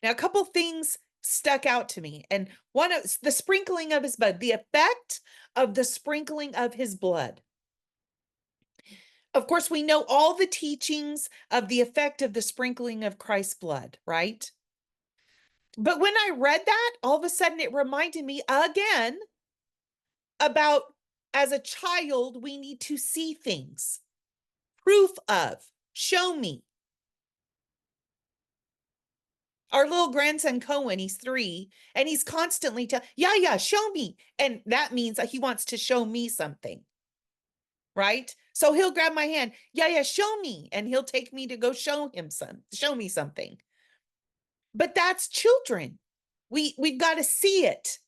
Now, a couple things stuck out to me, and one of the sprinkling of his blood, the effect of the sprinkling of his blood. Of course, we know all the teachings of the effect of the sprinkling of Christ's blood, right? But when I read that, all of a sudden it reminded me again about, as a child, we need to see things, proof of, show me. Our little grandson Cohen, he's 3, and he's constantly yeah, show me. And that means that he wants to show me something, right? So he'll grab my hand, yeah, show me. And he'll take me to go show me something. But that's children. We've got to see it.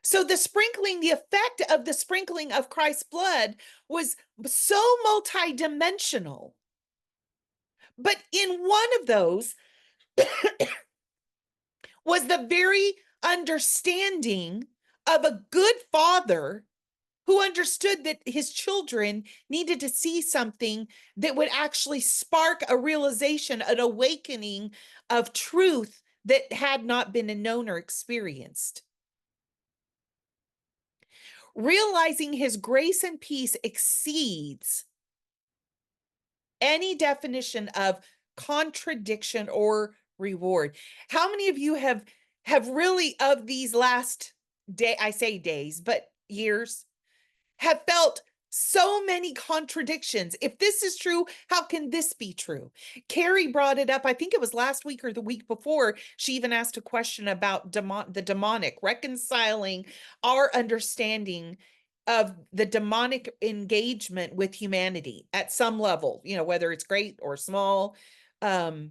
So the effect of the sprinkling of Christ's blood was so multidimensional. But in one of those was the very understanding of a good father who understood that his children needed to see something that would actually spark a realization, an awakening of truth that had not been known or experienced. Realizing his grace and peace exceeds any definition of contradiction or reward. How many of you have really, of these last I say days, but years, have felt so many contradictions? If this is true, how can this be true? Carrie brought it up, I think it was last week or the week before. She even asked a question about the demonic, reconciling our understanding of the demonic engagement with humanity at some level, whether it's great or small, and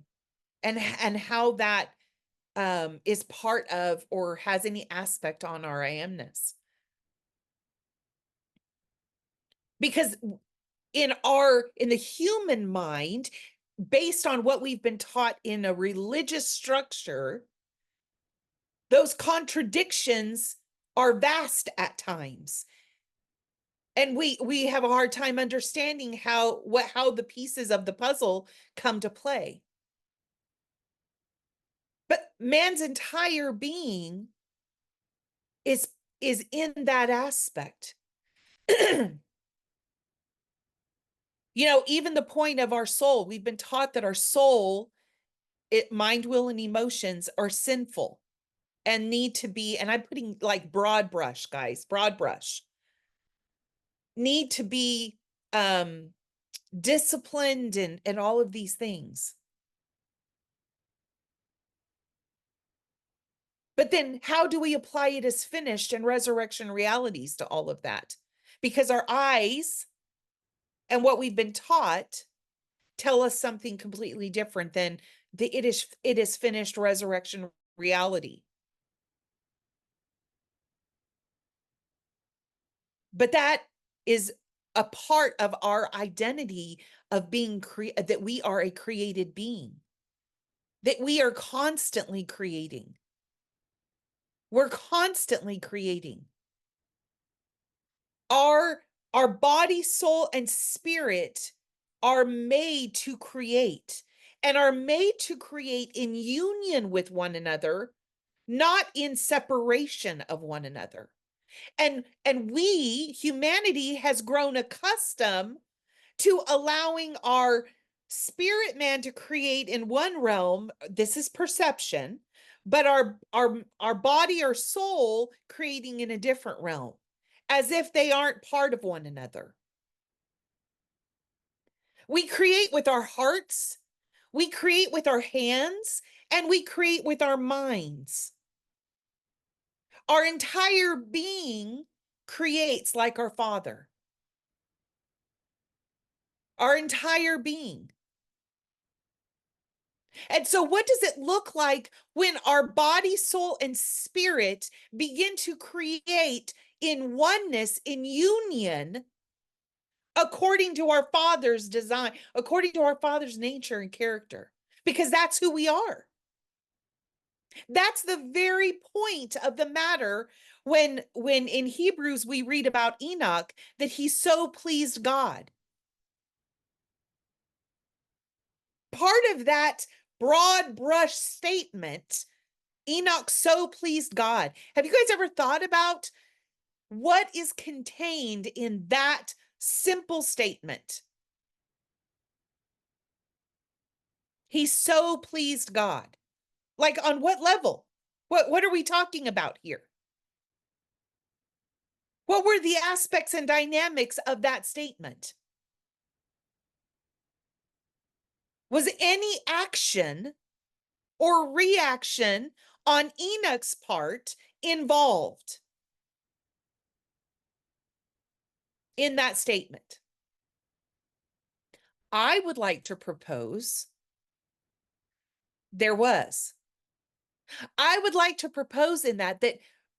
how that is part of or has any aspect on our I amness. Because in the human mind, based on what we've been taught in a religious structure, those contradictions are vast at times. And we have a hard time understanding how the pieces of the puzzle come to play. But man's entire being is in that aspect. Even the point of our soul, we've been taught that our soul, mind, will, and emotions are sinful and need to be, and I'm putting like broad brush, guys, broad brush, need to be disciplined and all of these things. But then how do we apply it as finished and resurrection realities to all of that? Because our eyes and what we've been taught tell us something completely different than it is finished resurrection reality. But that is a part of our identity of being that we are a created being, that we are constantly creating. We're constantly creating. Our body, soul, and spirit are made to create, and are made to create in union with one another, not in separation of one another. And humanity has grown accustomed to allowing our spirit man to create in one realm. This is perception, but our body or soul creating in a different realm, as if they aren't part of one another. We create with our hearts, we create with our hands, and we create with our minds. Our entire being creates like our Father. Our entire being. And so what does it look like when our body, soul, and spirit begin to create in oneness, in union, according to our Father's design, according to our Father's nature and character? Because that's who we are. That's the very point of the matter when in Hebrews we read about Enoch, that he so pleased God. Part of that broad brush statement, Enoch so pleased God. Have you guys ever thought about what is contained in that simple statement? He so pleased God. Like, on what level? What are we talking about here? What were the aspects and dynamics of that statement? Was any action or reaction on Enoch's part involved in that statement? I would like to propose there was. I would like to propose in that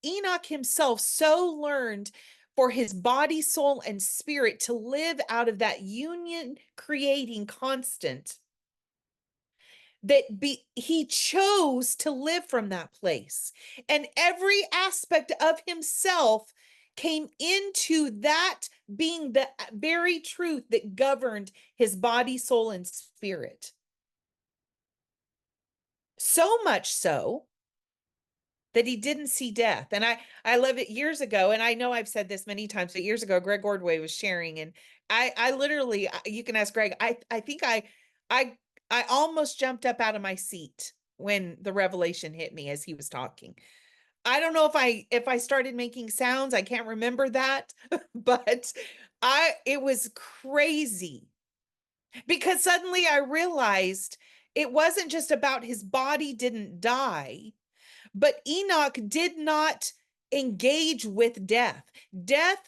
Enoch himself so learned for his body, soul, and spirit to live out of that union creating constant that he chose to live from that place. And every aspect of himself came into that being the very truth that governed his body, soul, and spirit. So much so that he didn't see death. And I love it. Years ago, and I know I've said this many times, but years ago, Greg Ordway was sharing, and I literally, you can ask Greg, I think I almost jumped up out of my seat when the revelation hit me as he was talking. I don't know if I started making sounds, I can't remember that, but it was crazy because suddenly I realized it wasn't just about his body didn't die, but Enoch did not engage with death. Death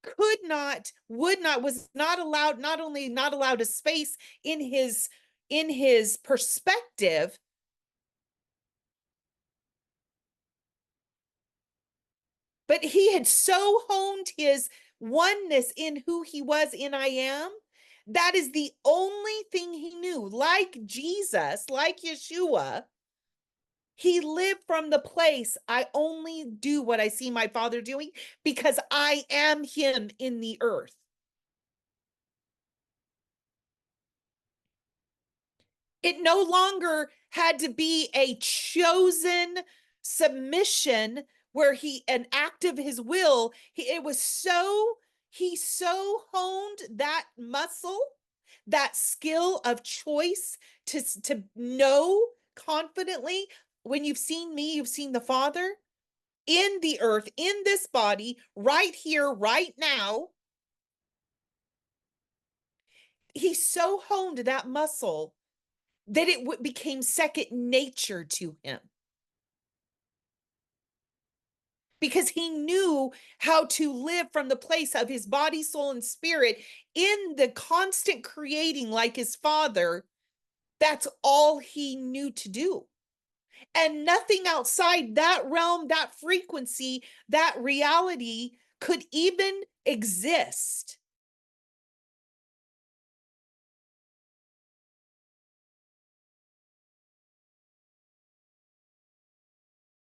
could not, would not, was not allowed, not only not allowed a space in his perspective, but he had so honed his oneness in who he was in I am. That is the only thing he knew. Like Jesus, like Yeshua, he lived from the place, I only do what I see my Father doing because I am him in the earth. It no longer had to be a chosen submission where an act of his will. It was so, he so honed that muscle, that skill of choice to know confidently, when you've seen me, you've seen the Father in the earth, in this body, right here, right now. He so honed that muscle that it became second nature to him. Because he knew how to live from the place of his body, soul, and spirit in the constant creating like his Father. That's all he knew to do. And nothing outside that realm, that frequency, that reality could even exist.